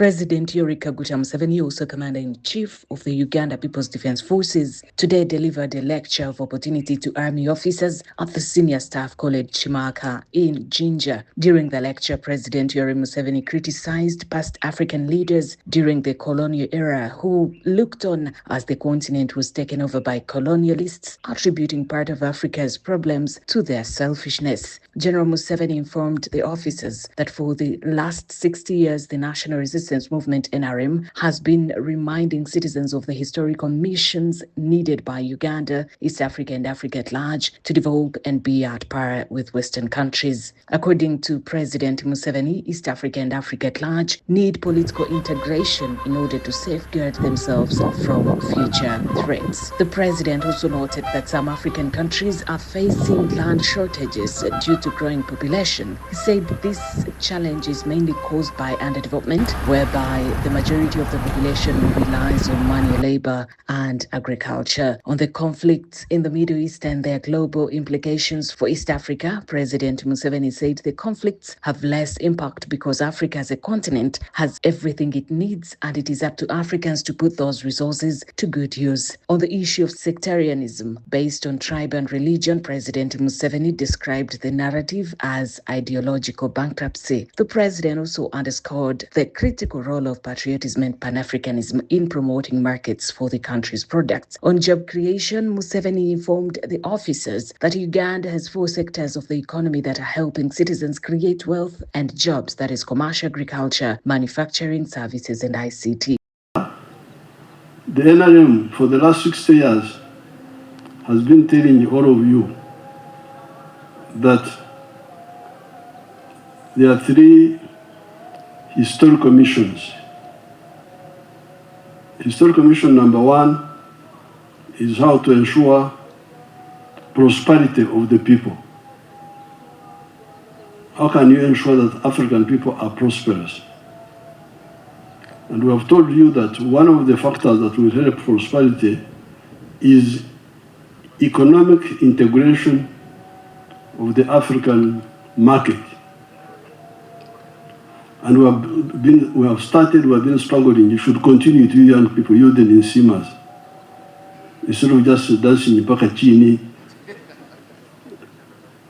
President Yoweri Kaguta Museveni, also Commander-in-Chief of the Uganda People's Defence Forces, today delivered a lecture of opportunity to army officers at the Senior Staff College-Kimaka in Jinja. During the lecture, President Yoweri Museveni criticized past African leaders during the colonial era who looked on as the continent was taken over by colonialists, attributing part of Africa's problems to their selfishness. General Museveni informed the officers that for the last 60 years, the National Resistance Movement (NRM) has been reminding citizens of the historical missions needed by Uganda, East Africa and Africa at large to develop and be at par with Western countries. According to President Museveni, East Africa and Africa at large need political integration in order to safeguard themselves from future threats. The president also noted that some African countries are facing land shortages due to growing population. He said this challenge is mainly caused by underdevelopment, whereby the majority of the population relies on manual labor and agriculture. On the conflicts in the Middle East and their global implications for East Africa, President Museveni said the conflicts have less impact because Africa as a continent has everything it needs, and it is up to Africans to put those resources to good use. On the issue of sectarianism based on tribe and religion, President Museveni described the narrative as ideological bankruptcy. The president also underscored the critical role of patriotism and Pan-Africanism in promoting markets for the country's products. On job creation, Museveni informed the officers that Uganda has 4 sectors of the economy that are helping citizens create wealth and jobs, that is commercial, agriculture, manufacturing, services and ICT. The NRM for the last 60 years has been telling all of you that there are 3 historical missions. Historical mission number 1 is how to ensure prosperity of the people. How can you ensure that African people are prosperous? And we have told you that one of the factors that will help prosperity is economic integration of the African market. And we have been struggling. You should continue to young people, you the Nsimas. Instead of just dancing in Pakachini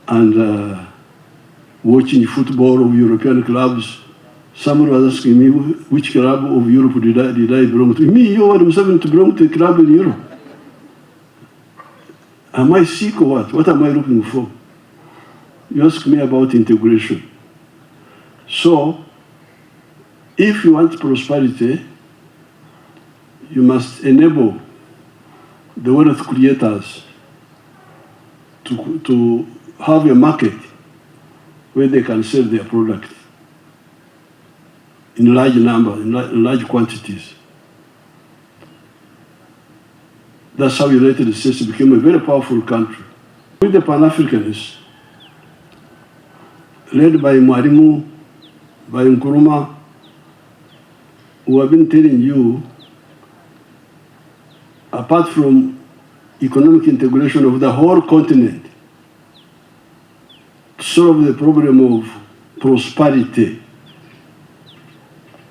and watching football of European clubs. Somebody was asking me, which club of Europe did I belong to? Me, you are Museveni to belong to a club in Europe. Am I sick or what? What am I looking for? You ask me about integration. So, if you want prosperity, you must enable the wealth creators to have a market where they can sell their product in large numbers, in large quantities. That's how United States became a very powerful country. With the Pan-Africanists, led by Mwalimu, by Nkrumah, who have been telling you, apart from economic integration of the whole continent, to solve the problem of prosperity,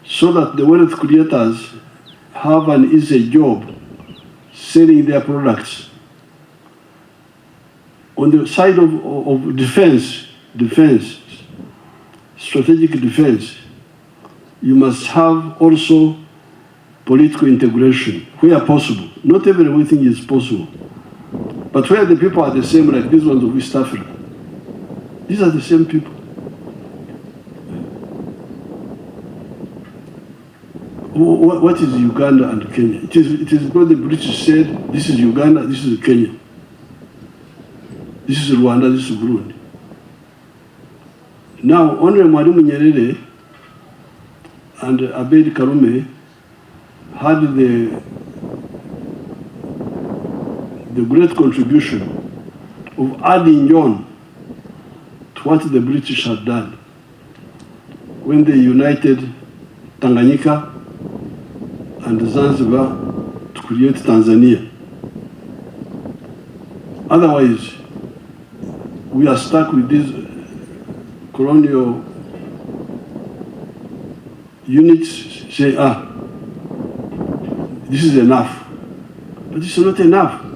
so that the wealth creators have an easy job selling their products. On the side of defense, strategic defense, you must have also political integration where possible. Not everything is possible, but where the people are the same, like these ones of East Africa. These are the same people. What is Uganda and Kenya? It is because the British said, this is Uganda, this is Kenya. This is Rwanda, this is Burundi. Now, Honorable Mwalimu Nyerere and Abeid Karume had the great contribution of adding on to what the British had done when they united Tanganyika and Zanzibar to create Tanzania. Otherwise, we are stuck with this colonial units say, this is enough. But it's not enough.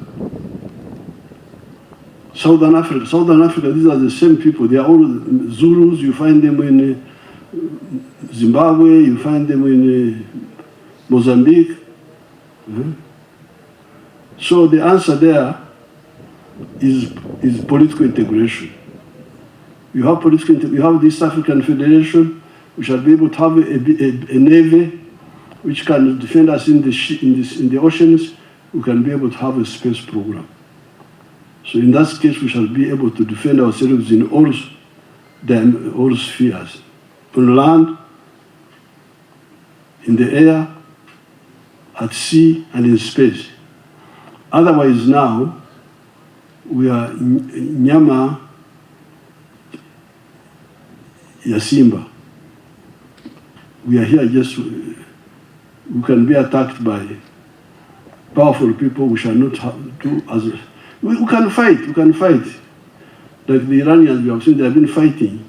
Southern Africa, these are the same people. They are all Zulus. You find them in Zimbabwe, you find them in Mozambique. So the answer there is political integration. You have the East African Federation. We shall be able to have a navy which can defend us in the oceans. We can be able to have a space program. So in that case, we shall be able to defend ourselves in all spheres, on land, in the air, at sea, and in space. Otherwise now, we are nyama ya simba. We are here just, we can be attacked by powerful people. We shall not do as, we can fight, Like the Iranians, we have seen they have been fighting,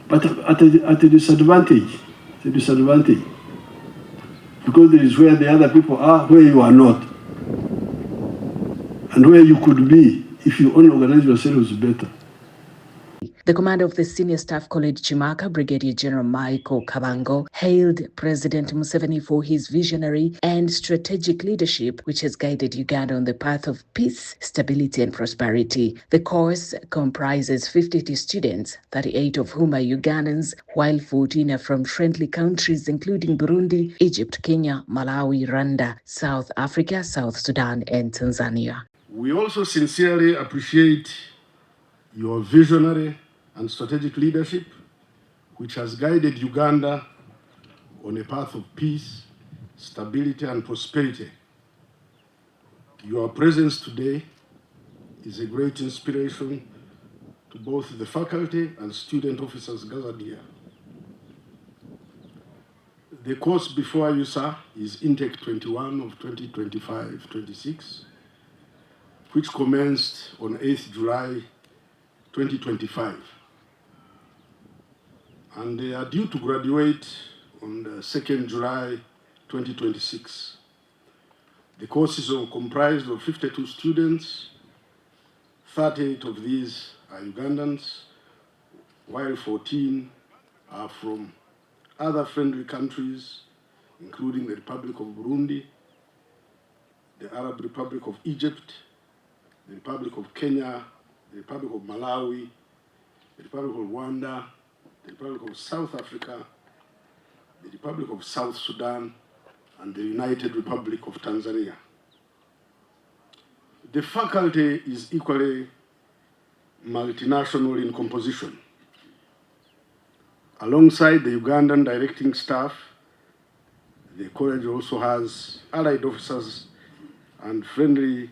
but at a disadvantage. It's a disadvantage. Because there is where the other people are, where you are not. And where you could be if you only organize yourselves better. The commander of the Senior Staff College-Kimaka, Brigadier General Michael Kabango, hailed President Museveni for his visionary and strategic leadership, which has guided Uganda on the path of peace, stability, and prosperity. The course comprises 52 students, 38 of whom are Ugandans, while 14 are from friendly countries, including Burundi, Egypt, Kenya, Malawi, Rwanda, South Africa, South Sudan, and Tanzania. We also sincerely appreciate your visionary and strategic leadership, which has guided Uganda on a path of peace, stability, and prosperity. Your presence today is a great inspiration to both the faculty and student officers gathered here. The course before you, sir, is Intake 21 of 2025-26, which commenced on 8th July 2025. And they are due to graduate on the 2nd July 2026. The courses are comprised of 52 students. 38 of these are Ugandans, while 14 are from other friendly countries, including the Republic of Burundi, the Arab Republic of Egypt, the Republic of Kenya, the Republic of Malawi, the Republic of Rwanda, the Republic of South Africa, the Republic of South Sudan, and the United Republic of Tanzania. The faculty is equally multinational in composition. Alongside the Ugandan directing staff, the college also has allied officers and friendly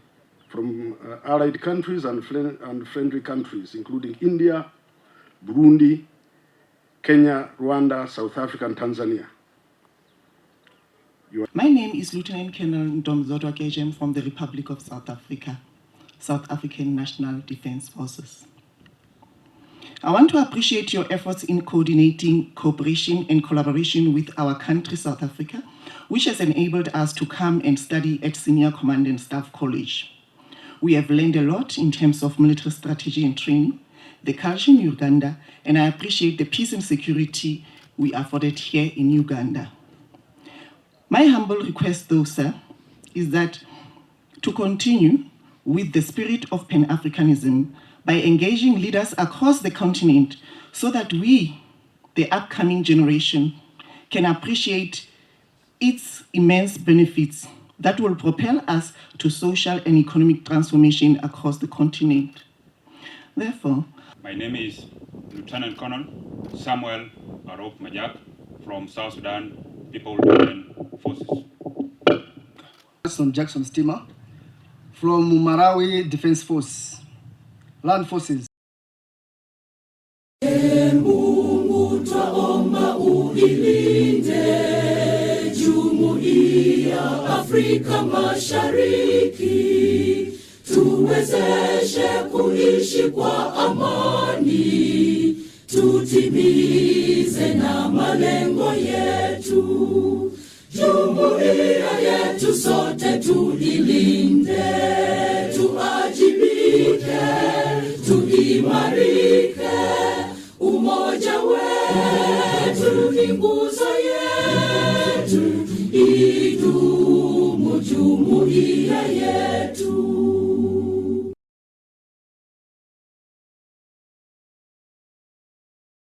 from allied countries and friendly countries, including India, Burundi, Kenya, Rwanda, South Africa, and Tanzania. My name is Lieutenant Colonel Ndomzodwa Kejem from the Republic of South Africa, South African National Defense Forces. I want to appreciate your efforts in coordinating cooperation and collaboration with our country, South Africa, which has enabled us to come and study at Senior Command and Staff College. We have learned a lot in terms of military strategy and training, the culture in Uganda, and I appreciate the peace and security we afforded here in Uganda. My humble request, though, sir, is that to continue with the spirit of Pan-Africanism by engaging leaders across the continent so that we, the upcoming generation, can appreciate its immense benefits that will propel us to social and economic transformation across the continent. Therefore, my name is Lieutenant Colonel Samuel Arop Majak from South Sudan People Defense Forces. Jackson Steamer from Malawi Defense Force, Land Forces. Mungu twaomba uilinde Jumuiya Afrika Mashariki, tuwezeshe kuishi kwa amani. tutimize na malengo yetu. Jumuiya yetu sote tuilinde, tuajibike, tuimarike. Umoja wetu ni nguzo yetu, idumu jumuiya yetu.